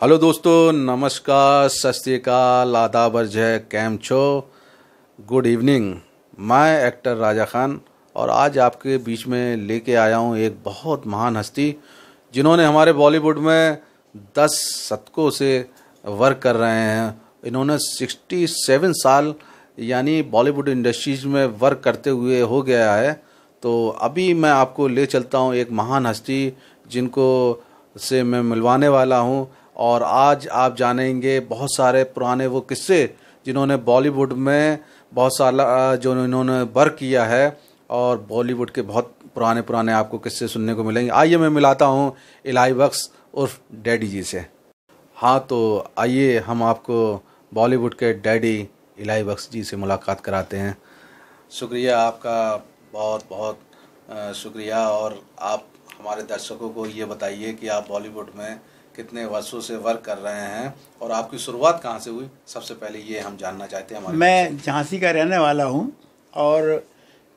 Hello दोस्तों, नमस्कार, सत श्री अकाल, आदाब, अर्ज है, कैम छो, गुड इवनिंग। मैं एक्टर राजा खान और आज आपके बीच में लेके आया हूँ एक बहुत महान हस्ती जिन्होंने हमारे बॉलीवुड में 10 शतकों से वर्क कर रहे हैं। इन्होंने 67 साल यानी बॉलीवुड इंडस्ट्रीज में वर्क करते हुए हो गया है। तो अभी मैं आपको ले चलता हूँ एक महान हस्ती जिनको से मैं मिलवाने वाला हूँ और आज आप जानेंगे बहुत सारे पुराने वो किस्से जिन्होंने बॉलीवुड में बहुत सारा जो इन्होंने वर्क किया है और बॉलीवुड के बहुत पुराने पुराने आपको किस्से सुनने को मिलेंगे। आइए मैं मिलाता हूँ इलाही बख्श उर्फ डैडी जी से। हाँ, तो आइए हम आपको बॉलीवुड के डैडी इलाही बख्श जी से मुलाकात कराते हैं। शुक्रिया आपका, बहुत बहुत शुक्रिया। और आप हमारे दर्शकों को ये बताइए कि आप बॉलीवुड में कितने वर्षों से वर्क कर रहे हैं और आपकी शुरुआत कहाँ से हुई, सबसे पहले ये हम जानना चाहते हैं। मैं झांसी का रहने वाला हूँ और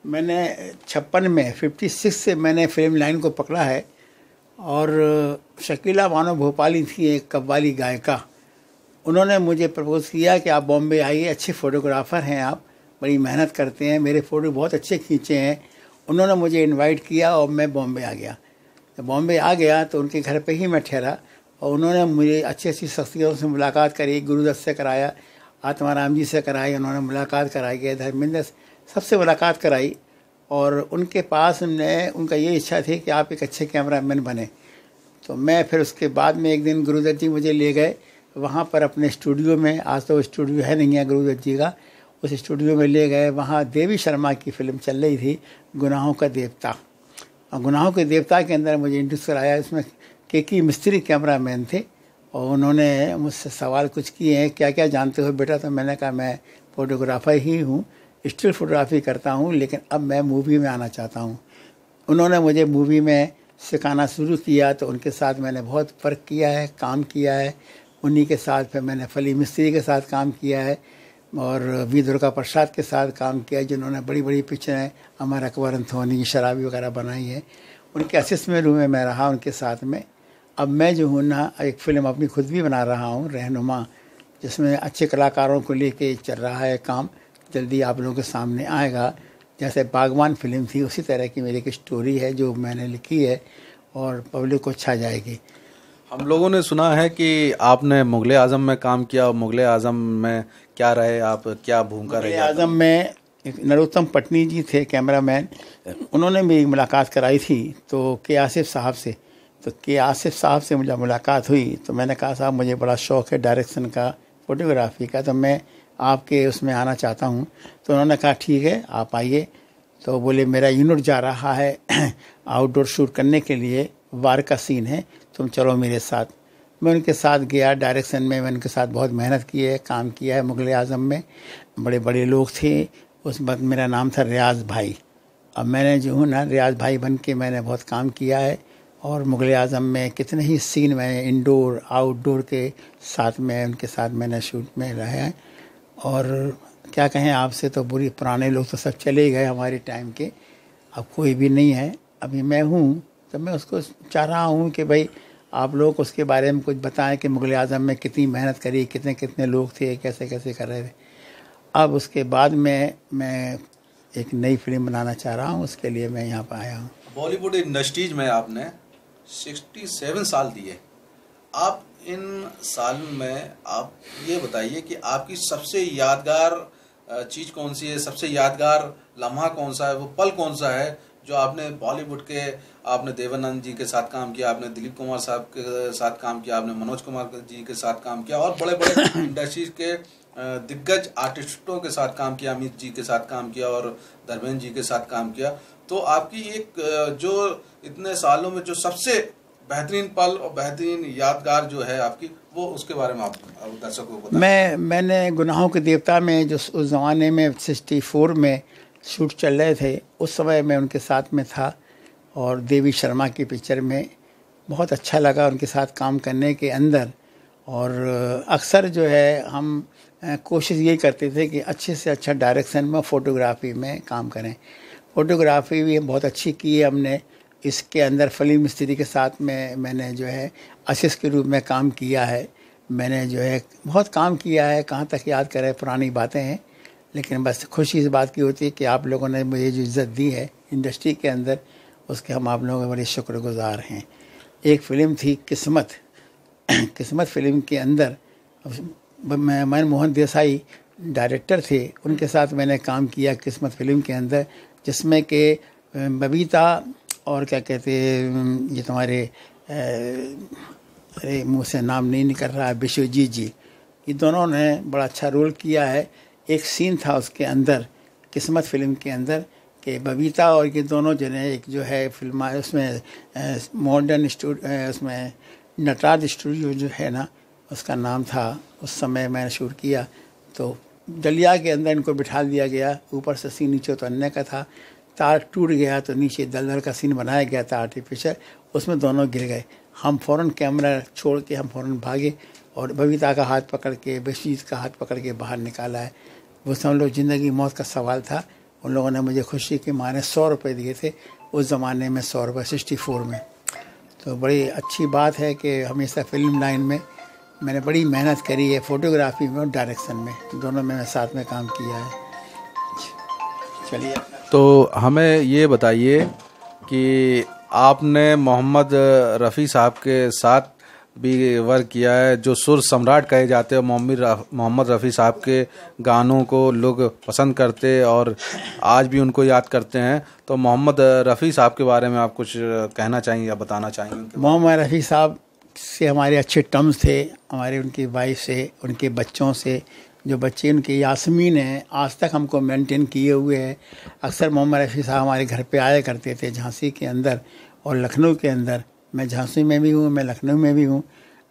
मैंने 56 में 56 से मैंने फिल्म लाइन को पकड़ा है। और शकीला बानो भोपाली थी, एक कव्वाली गायिका, उन्होंने मुझे प्रपोज़ किया कि आप बॉम्बे आइए, अच्छे फ़ोटोग्राफ़र हैं आप, बड़ी मेहनत करते हैं, मेरे फ़ोटो बहुत अच्छे खींचे हैं। उन्होंने मुझे इनवाइट किया और मैं बॉम्बे आ गया। जब बॉम्बे आ गया तो उनके घर पे ही मैं ठहरा और उन्होंने मुझे अच्छी अच्छी शख्सियतों से मुलाकात करी। गुरुदत्त से कराया, आत्माराम जी से कराई, उन्होंने मुलाकात कराई गई, धर्मेंद्र सबसे मुलाकात कराई। और उनके पास उनका ये इच्छा थी कि आप एक अच्छे कैमरामैन बने। तो मैं फिर उसके बाद में एक दिन गुरुदत्त जी मुझे ले गए वहाँ पर अपने स्टूडियो में। आज तो स्टूडियो है नहीं है गुरुदत्त जी का, उस स्टूडियो में ले गए। वहाँ देवी शर्मा की फ़िल्म चल रही थी, गुनाहों का देवता। और गुनाहों के देवता के अंदर मुझे इंट्रोड्यूस कराया। इसमें के मिस्त्री कैमरामैन थे और उन्होंने मुझसे सवाल कुछ किए हैं, क्या क्या जानते हो बेटा। तो मैंने कहा मैं फ़ोटोग्राफ़र ही हूँ, स्टिल फोटोग्राफी करता हूँ, लेकिन अब मैं मूवी में आना चाहता हूँ। उन्होंने मुझे मूवी में सिखाना शुरू किया। तो उनके साथ मैंने बहुत फ़र्क किया है, काम किया है। उन्हीं के साथ फिर मैंने फली मिस्त्री के साथ काम किया है और वी दुर्गा प्रसाद के साथ काम किया है, जिन्होंने बड़ी बड़ी पिक्चरें अमर अकबर अंथोनी, शराबी वगैरह बनाई है। उनके असिस्टेंट में मैं रहा उनके साथ में। अब मैं जो हूँ ना, एक फ़िल्म अपनी खुद भी बना रहा हूँ, रहनुमा, जिसमें अच्छे कलाकारों को लेके चल रहा है काम। जल्दी आप लोगों के सामने आएगा। जैसे बागवान फ़िल्म थी उसी तरह की मेरी एक स्टोरी है जो मैंने लिखी है और पब्लिक को छा जाएगी। हम लोगों ने सुना है कि आपने मुग़ल आज़म में काम किया और मुग़ल आज़म में क्या रहे आप, क्या भूमिका रही? मुग़ल आज़म में एक नरोत्तम पटनी जी थे कैमरामैन, उन्होंने मेरी मुलाकात कराई थी तो के आसिफ साहब से। तो के आसिफ साहब से मुझे मुलाकात हुई तो मैंने कहा साहब मुझे बड़ा शौक़ है डायरेक्शन का, फ़ोटोग्राफी का, तो मैं आपके उसमें आना चाहता हूँ। तो उन्होंने कहा ठीक है आप आइए। तो बोले मेरा यूनिट जा रहा है आउटडोर शूट करने के लिए, वार का सीन है, तुम चलो मेरे साथ। मैं उनके साथ गया डायरेक्शन में। मैं उनके साथ बहुत मेहनत की है, काम किया है। मुग़ल आज़म में बड़े बड़े लोग थे। उस वक्त मेरा नाम था रियाज़ भाई। अब मैंने जो हूँ ना रियाज़ भाई बन के मैंने बहुत काम किया है। और मुग़ल आज़म में कितने ही सीन मैंने इंडोर आउटडोर के साथ में उनके साथ मैंने शूट में रहा है। और क्या कहें आपसे, तो बुरी पुराने लोग तो सब चले गए हमारे टाइम के, अब कोई भी नहीं है। अभी मैं हूँ तो मैं उसको चाह रहा हूँ कि भाई आप लोग उसके बारे में कुछ बताएं कि मुग़ल आज़म में कितनी मेहनत करी, कितने कितने लोग थे, कैसे कैसे कर रहे थे। अब उसके बाद में मैं एक नई फिल्म बनाना चाह रहा हूँ, उसके लिए मैं यहाँ पर आया हूँ। बॉलीवुड इंडस्ट्रीज में आपने 67 साल दिए। आप इन साल में आप ये बताइए कि आपकी सबसे यादगार चीज़ कौन सी है, सबसे यादगार लम्हा कौन सा है, वो पल कौन सा है जो आपने बॉलीवुड के, आपने देवानंद जी के साथ काम किया, आपने दिलीप कुमार साहब के साथ काम किया, आपने मनोज कुमार जी के साथ काम किया और बड़े बड़े इंडस्ट्रीज के दिग्गज आर्टिस्टों के साथ काम किया, अमित जी के साथ काम किया और धर्मेंद्र जी के साथ काम किया। तो आपकी एक जो इतने सालों में जो सबसे बेहतरीन पल और बेहतरीन यादगार जो है आपकी, वो उसके बारे में आप दर्शकों को बताएं। मैंने गुनाहों के देवता में जो उस ज़माने में 64 में शूट चल रहे थे, उस समय मैं उनके साथ में था। और देवी शर्मा की पिक्चर में बहुत अच्छा लगा उनके साथ काम करने के अंदर। और अक्सर जो है हम कोशिश यही करते थे कि अच्छे से अच्छा डायरेक्शन में, फ़ोटोग्राफी में काम करें। फ़ोटोग्राफी भी बहुत अच्छी की है हमने। इसके अंदर फिल्म मिस्त्री के साथ में मैंने जो है असिस्ट के रूप में काम किया है। मैंने जो है बहुत काम किया है, कहाँ तक याद करें, पुरानी बातें हैं। लेकिन बस खुशी इस बात की होती है कि आप लोगों ने मुझे जो इज़्ज़त दी है इंडस्ट्री के अंदर, उसके हम आप लोगों के बड़े शुक्रगुजार हैं। एक फ़िल्म थी किस्मत। किस्मत फ़िल्म के अंदर मैं मोहन देसाई डायरेक्टर थे, उनके साथ मैंने काम किया किस्मत फ़िल्म के अंदर, जिसमें कि बबीता और क्या कहते हैं ये तुम्हारे अरे मुँह से नाम नहीं निकल रहा है, विश्वजीत जी, ये दोनों ने बड़ा अच्छा रोल किया है। एक सीन था उसके अंदर किस्मत फ़िल्म के अंदर कि बबीता और ये दोनों जने एक जो है फिल्म उसमें मॉडर्न स्टूडियो, उसमें नटराज स्टूडियो जो है ना उसका नाम था, उस समय मैंने शूट किया। तो डलिया के अंदर इनको बिठा दिया गया, ऊपर से सीन नीचे उतरने का था, तार टूट गया तो नीचे दलदल का सीन बनाया गया था आर्टिफिशियल, उसमें दोनों गिर गए। हम फ़ौरन कैमरा छोड़ के हम फ़ौरन भागे और बबीता का हाथ पकड़ के, विश्वजीत का हाथ पकड़ के बाहर निकाला है। वो समझ लो ज़िंदगी मौत का सवाल था। उन लोगों ने मुझे खुशी के माने 100 रुपये दिए थे उस ज़माने में, 100 रुपये 64 में। तो बड़ी अच्छी बात है कि हमेशा फिल्म लाइन में मैंने बड़ी मेहनत करी है, फ़ोटोग्राफी में और डायरेक्शन में, दोनों में मैं साथ में काम किया है। चलिए, तो हमें ये बताइए कि आपने मोहम्मद रफ़ी साहब के साथ भी वर्क किया है, जो सुर सम्राट कहे जाते हैं। मोहम्मद रफ़ी साहब के गानों को लोग पसंद करते और आज भी उनको याद करते हैं। तो मोहम्मद रफ़ी साहब के बारे में आप कुछ कहना चाहेंगे या बताना चाहेंगे? मोहम्मद रफ़ी साहब से हमारे अच्छे टर्म्स थे, हमारे उनकी वाइफ से, उनके बच्चों से। जो बच्चे उनके यास्मीन हैं आज तक हमको मेंटेन किए हुए हैं। अक्सर मोहम्मद रफ़ी साहब हमारे घर पे आया करते थे झांसी के अंदर और लखनऊ के अंदर। मैं झांसी में भी हूँ, मैं लखनऊ में भी हूँ।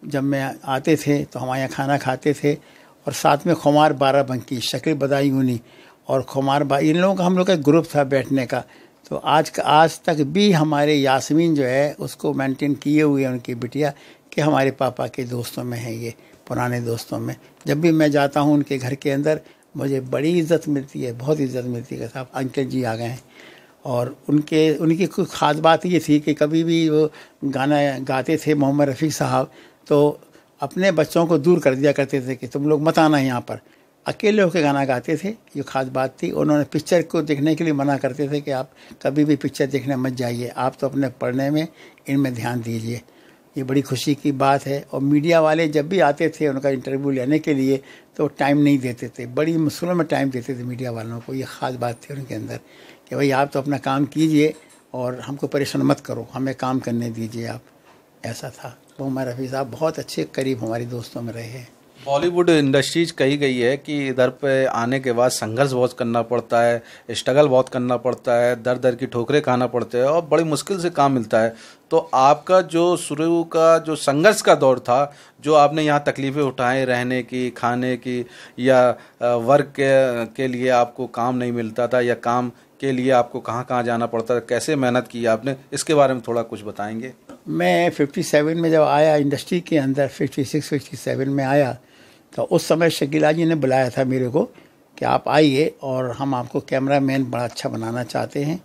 जब मैं आते थे तो हमारे यहाँ खाना खाते थे और साथ में खुमार बाराबंकी, शकील बदायूनी और खुमार इन लोगों का हम लोग का ग्रुप था बैठने का। तो आज तक भी हमारे यास्मीन जो है उसको मेंटेन किए हुए हैं उनकी बिटिया, कि हमारे पापा के दोस्तों में है, ये पुराने दोस्तों में। जब भी मैं जाता हूँ उनके घर के अंदर मुझे बड़ी इज़्ज़त मिलती है, बहुत इज़्ज़त मिलती है। साहब अंकल जी आ गए हैं। और उनकी कोई ख़ास बात ये थी कि कभी भी वो गाना गाते थे मोहम्मद रफ़ी साहब, तो अपने बच्चों को दूर कर दिया करते थे कि तुम लोग मत आना यहाँ पर, अकेले होकर गाना गाते थे। ये ख़ास बात थी। उन्होंने पिक्चर को देखने के लिए मना करते थे कि आप कभी भी पिक्चर देखने मत जाइए, आप तो अपने पढ़ने में इनमें ध्यान दीजिए। ये बड़ी खुशी की बात है। और मीडिया वाले जब भी आते थे उनका इंटरव्यू लेने के लिए तो टाइम नहीं देते थे, बड़ी मुश्किलों में टाइम देते थे मीडिया वालों को। ये ख़ास बात थी उनके अंदर कि भाई आप तो अपना काम कीजिए और हमको परेशान मत करो, हमें काम करने दीजिए आप। ऐसा था। मोहम्मद रफ़ी साहब बहुत अच्छे करीब हमारे दोस्तों में रहे हैं। बॉलीवुड इंडस्ट्रीज कही गई है कि इधर पे आने के बाद संघर्ष बहुत करना पड़ता है, स्ट्रगल बहुत करना पड़ता है, दर दर की ठोकरें खाना पड़ते हैं और बड़ी मुश्किल से काम मिलता है। तो आपका जो शुरू का जो संघर्ष का दौर था, जो आपने यहाँ तकलीफ़ें उठाएं रहने की, खाने की, या वर्क के लिए आपको काम नहीं मिलता था, या काम के लिए आपको कहाँ कहाँ जाना पड़ता था, कैसे मेहनत की आपने, इसके बारे में थोड़ा कुछ बताएंगे? मैं 57 में जब आया इंडस्ट्री के अंदर, 56-57 में आया, तो उस समय शकीला जी ने बुलाया था मेरे को कि आप आइए और हम आपको कैमरामैन बड़ा अच्छा बनाना चाहते हैं।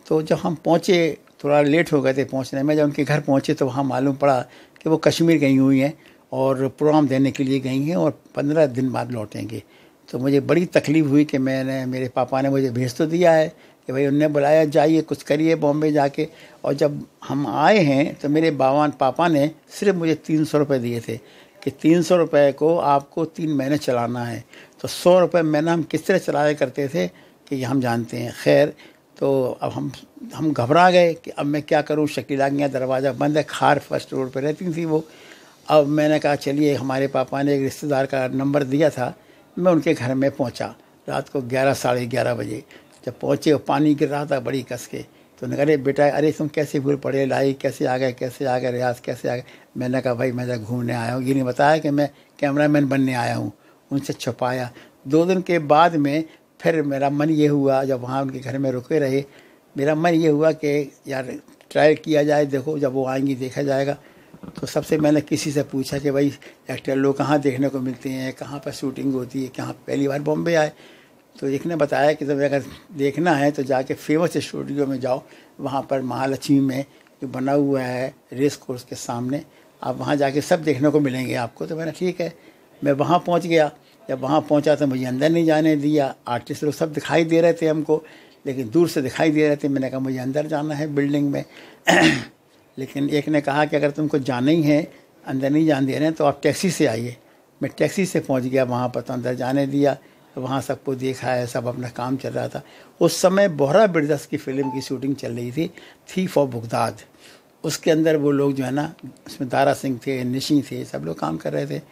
तो जब हम पहुँचे, थोड़ा लेट हो गए थे पहुँचने में, जब उनके घर पहुँचे तो वहाँ मालूम पड़ा कि वो कश्मीर गई हुई हैं और प्रोग्राम देने के लिए गई हैं और 15 दिन बाद लौटेंगे। तो मुझे बड़ी तकलीफ़ हुई कि मेरे पापा ने मुझे भेज तो दिया है कि भाई उनने बुलाया, जाइए कुछ करिए बॉम्बे जाके। और जब हम आए हैं तो मेरे पापा ने सिर्फ मुझे 300 रुपये दिए थे कि 300 रुपये को आपको 3 महीने चलाना है। तो 100 रुपये महीना हम किस तरह चलाया करते थे कि हम जानते हैं। खैर, तो अब हम घबरा गए कि अब मैं क्या करूं। शकीला गया, दरवाज़ा बंद है, खार फर्स्ट रोड पर रहती थी वो। अब मैंने कहा चलिए, हमारे पापा ने एक रिश्तेदार का नंबर दिया था, मैं उनके घर में पहुंचा रात को 11 साढ़े 11 बजे। जब पहुंचे, पानी गिर रहा था बड़ी कस के। तो उन्होंने कहा, अरे बेटा, अरे तुम कैसे भूल पड़े, लाई कैसे आ गए, रियाज कैसे आ गए। मैंने कहा भाई मैं तो घूमने आया हूँ। ये नहीं बताया कि मैं कैमरामैन बनने आया हूँ। उनसे छुपाया। 2 दिन के बाद में फिर मेरा मन ये हुआ, जब वहाँ उनके घर में रुके रहे, मेरा मन ये हुआ कि यार ट्राई किया जाए, देखो जब वो आएंगी देखा जाएगा। तो सबसे मैंने किसी से पूछा कि भाई एक्टर लोग कहाँ देखने को मिलते हैं, कहाँ पर शूटिंग होती है, कहाँ पहली बार बॉम्बे आए। तो एक ने बताया कि जब अगर देखना है तो जाके फेमस स्टूडियो में जाओ, वहाँ पर महालक्ष्मी में जो बना हुआ है रेस कोर्स के सामने, आप वहाँ जाके सब देखने को मिलेंगे आपको। तो मैंने ठीक है, मैं वहाँ पहुँच गया। जब वहाँ पहुँचा तो मुझे अंदर नहीं जाने दिया। आर्टिस्ट लोग सब दिखाई दे रहे थे हमको, लेकिन दूर से दिखाई दे रहे थे। मैंने कहा मुझे अंदर जाना है बिल्डिंग में। लेकिन एक ने कहा कि अगर तुमको जाना ही है, अंदर नहीं जाने दे रहे हैं, तो आप टैक्सी से आइए। मैं टैक्सी से पहुंच गया वहाँ पर, तो अंदर जाने दिया। तो वहाँ सबको देखा है, सब अपना काम चल रहा था। उस समय बोहरा बिरदस की फ़िल्म की शूटिंग चल रही थी, थीफ ऑफ बगदाद। उसके अंदर वो लोग जो है ना, उसमें दारा सिंह थे, निशी थे, सब लोग काम कर रहे थे।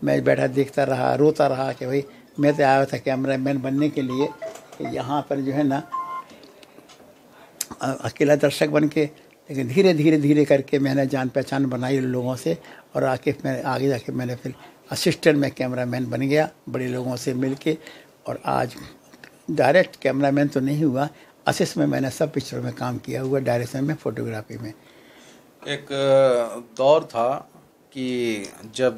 मैं बैठा देखता रहा, रोता रहा कि भाई मैं तो आया था कैमरा मैन बनने के लिए, यहाँ पर जो है ना अकेला दर्शक बन के। लेकिन धीरे धीरे धीरे करके मैंने जान पहचान बनाई लोगों से, और मैं आगे जाके मैंने फिर असिस्टेंट में कैमरामैन बन गया बड़े लोगों से मिल के। और आज डायरेक्ट कैमरामैन तो नहीं हुआ, असिस्ट में मैंने सब पिक्चरों में काम किया हुआ, डायरेक्शन में, फोटोग्राफी में। एक दौर था कि जब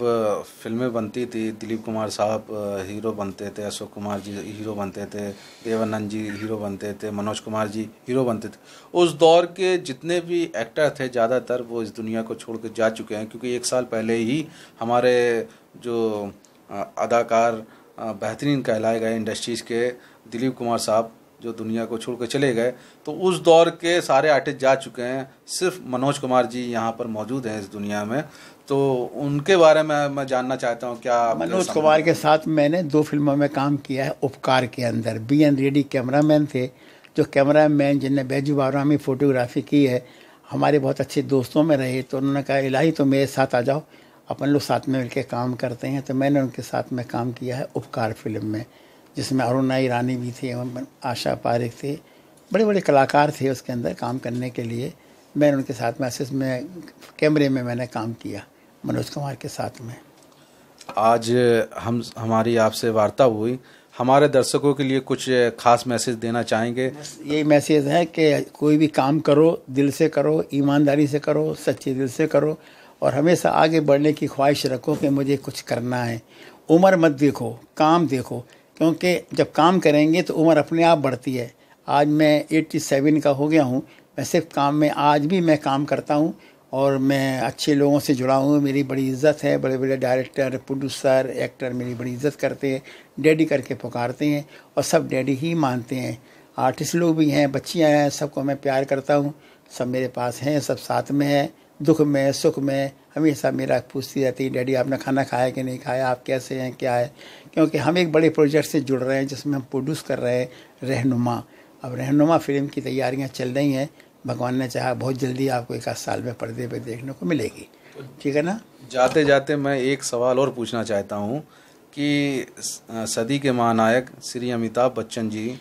फिल्में बनती थी, दिलीप कुमार साहब हीरो बनते थे, अशोक कुमार जी हीरो बनते थे, देवानंद जी हीरो बनते थे, मनोज कुमार जी हीरो बनते थे। उस दौर के जितने भी एक्टर थे ज़्यादातर वो इस दुनिया को छोड़ कर जा चुके हैं, क्योंकि 1 साल पहले ही हमारे जो अदाकार बेहतरीन कहलाए गए इंडस्ट्रीज़ के दिलीप कुमार साहब जो दुनिया को छोड़ कर चले गए। तो उस दौर के सारे आर्टिस्ट जा चुके हैं, सिर्फ मनोज कुमार जी यहाँ पर मौजूद हैं इस दुनिया में। तो उनके बारे में मैं जानना चाहता हूँ, क्या मनोज कुमार के साथ मैंने 2 फिल्मों में काम किया है। उपकार के अंदर BN रेड्डी कैमरामैन थे, जो कैमरामैन जिनने बैजू बावरा में फोटोग्राफी की है, हमारे बहुत अच्छे दोस्तों में रहे। तो उन्होंने कहा इलाही तो मेरे साथ आ जाओ, अपन लोग साथ में मिलकर काम करते हैं। तो मैंने उनके साथ में काम किया है उपकार फिल्म में, जिसमें अरुणा ईरानी भी थी, आशा पारिक थे, बड़े बड़े कलाकार थे उसके अंदर काम करने के लिए। मैंने उनके साथ में असिस्ट में कैमरे में मैंने काम किया मनोज कुमार के साथ में। आज हमारी आपसे वार्ता हुई, हमारे दर्शकों के लिए कुछ खास मैसेज देना चाहेंगे? यही मैसेज है कि कोई भी काम करो, दिल से करो, ईमानदारी से करो, सच्चे दिल से करो, और हमेशा आगे बढ़ने की ख्वाहिश रखो कि मुझे कुछ करना है। उम्र मत देखो, काम देखो, क्योंकि जब काम करेंगे तो उम्र अपने आप बढ़ती है। आज मैं 87 का हो गया हूँ, मैं सिर्फ काम में आज भी मैं काम करता हूँ, और मैं अच्छे लोगों से जुड़ा हूँ। मेरी बड़ी इज़्ज़त है, बड़े बड़े डायरेक्टर, प्रोड्यूसर, एक्टर मेरी बड़ी इज़्ज़त करते हैं, डैडी करके पुकारते हैं, और सब डैडी ही मानते हैं। आर्टिस्ट लोग भी हैं, बच्चियाँ हैं, सबको मैं प्यार करता हूँ, सब मेरे पास हैं, सब साथ में हैं, दुख में सुख में हमेशा मेरा पूछती रहती है, डैडी आपने खाना खाया कि नहीं खाया, आप कैसे हैं, क्या है। क्योंकि हम एक बड़े प्रोजेक्ट से जुड़ रहे हैं जिसमें हम प्रोड्यूस कर रहे हैं रहनुमा। अब रहनुमा फिल्म की तैयारियां चल रही हैं, भगवान ने चाहा बहुत जल्दी आपको 1 आध साल में पर्दे पे देखने को मिलेगी। ठीक है ना। जाते जाते मैं एक सवाल और पूछना चाहता हूँ कि सदी के महानायक श्री अमिताभ बच्चन जी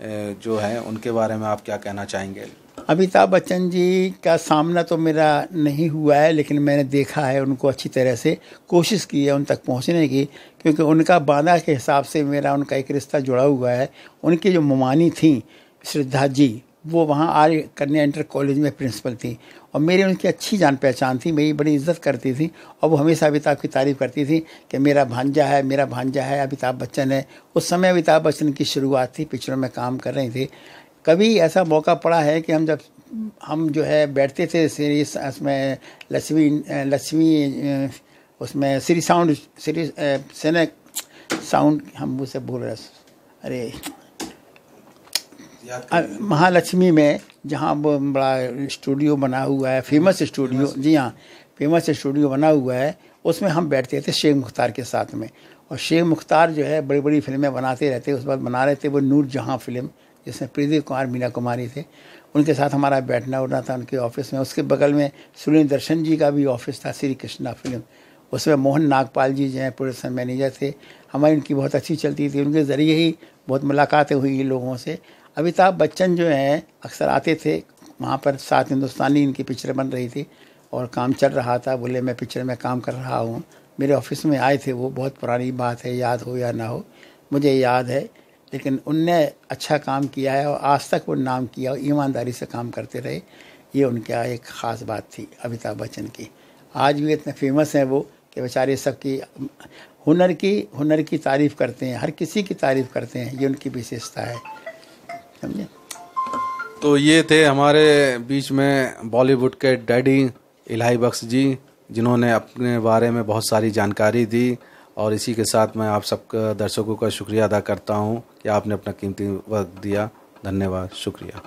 जो हैं, उनके बारे में आप क्या कहना चाहेंगे? अमिताभ बच्चन जी का सामना तो मेरा नहीं हुआ है, लेकिन मैंने देखा है उनको अच्छी तरह से, कोशिश की है उन तक पहुंचने की, क्योंकि उनका बांदा के हिसाब से मेरा उनका एक रिश्ता जुड़ा हुआ है। उनकी जो ममानी थी श्रद्धा जी, वो वहाँ आर्य कन्या इंटर कॉलेज में प्रिंसिपल थी, और मेरी उनकी अच्छी जान पहचान थी, मेरी बड़ी इज्जत करती थी, और वो हमेशा अमिताभ की तारीफ़ करती थी कि मेरा भांजा है, मेरा भांजा है, अमिताभ बच्चन है। उस समय अमिताभ बच्चन की शुरुआत थी, पिक्चरों में काम कर रहे थे। कभी ऐसा मौका पड़ा है कि हम जो है बैठते थे सीरीज उसमें, लक्ष्मी उसमें श्री साउंड, श्री सेने साउंड, हम उसे बोल रहे, अरे महालक्ष्मी में, जहाँ वो बड़ा स्टूडियो बना हुआ है, फेमस स्टूडियो, जी हाँ, फेमस स्टूडियो बना हुआ है, उसमें हम बैठते थे शेख मुख्तार के साथ में। और शेख मुख्तार जो है बड़ी बड़ी फिल्में बनाते रहते, उस बार बना रहे थे वो नूर जहाँ फिल्म, जिसमें प्रदीप कुमार, मीना कुमारी थे, उनके साथ हमारा बैठना उठना था उनके ऑफिस में। उसके बगल में सुनील दर्शन जी का भी ऑफिस था, श्री कृष्णा फिल्म, उसमें मोहन नागपाल जी जो हैं प्रोडक्शन मैनेजर थे। हमारी उनकी बहुत अच्छी चलती थी, उनके ज़रिए ही बहुत मुलाकातें हुई लोगों से। अमिताभ बच्चन जो हैं अक्सर आते थे वहाँ पर, साथ हिंदुस्तानी इनकी पिक्चर बन रही थी और काम चल रहा था, बोले मैं पिक्चर में काम कर रहा हूँ, मेरे ऑफिस में आए थे। वो बहुत पुरानी बात है, याद हो या ना हो, मुझे याद है, लेकिन उनने अच्छा काम किया है और आज तक वो नाम किया और ईमानदारी से काम करते रहे। ये उनका एक ख़ास बात थी अमिताभ बच्चन की। आज भी इतने फेमस हैं वो कि बेचारे सबकी हुनर की तारीफ़ करते हैं, हर किसी की तारीफ़ करते हैं, ये उनकी विशेषता है, समझे। तो ये थे हमारे बीच में बॉलीवुड के डैडी इलाही बख्श जी, जिन्होंने अपने बारे में बहुत सारी जानकारी दी। और इसी के साथ मैं आप सब दर्शकों का शुक्रिया अदा करता हूं कि आपने अपना कीमती वक्त दिया। धन्यवाद, शुक्रिया।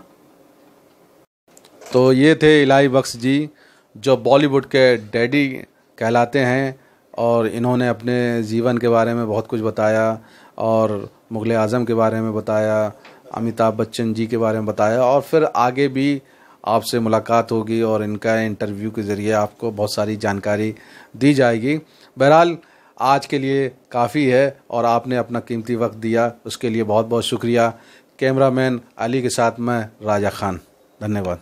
तो ये थे इलाही बख्श जी, जो बॉलीवुड के डैडी कहलाते हैं, और इन्होंने अपने जीवन के बारे में बहुत कुछ बताया और मुग़ल आज़म के बारे में बताया, अमिताभ बच्चन जी के बारे में बताया, और फिर आगे भी आपसे मुलाकात होगी और इनका इंटरव्यू के ज़रिए आपको बहुत सारी जानकारी दी जाएगी। बहरहाल आज के लिए काफ़ी है और आपने अपना कीमती वक्त दिया, उसके लिए बहुत बहुत शुक्रिया। कैमरामैन अली के साथ मैं राजा खान, धन्यवाद।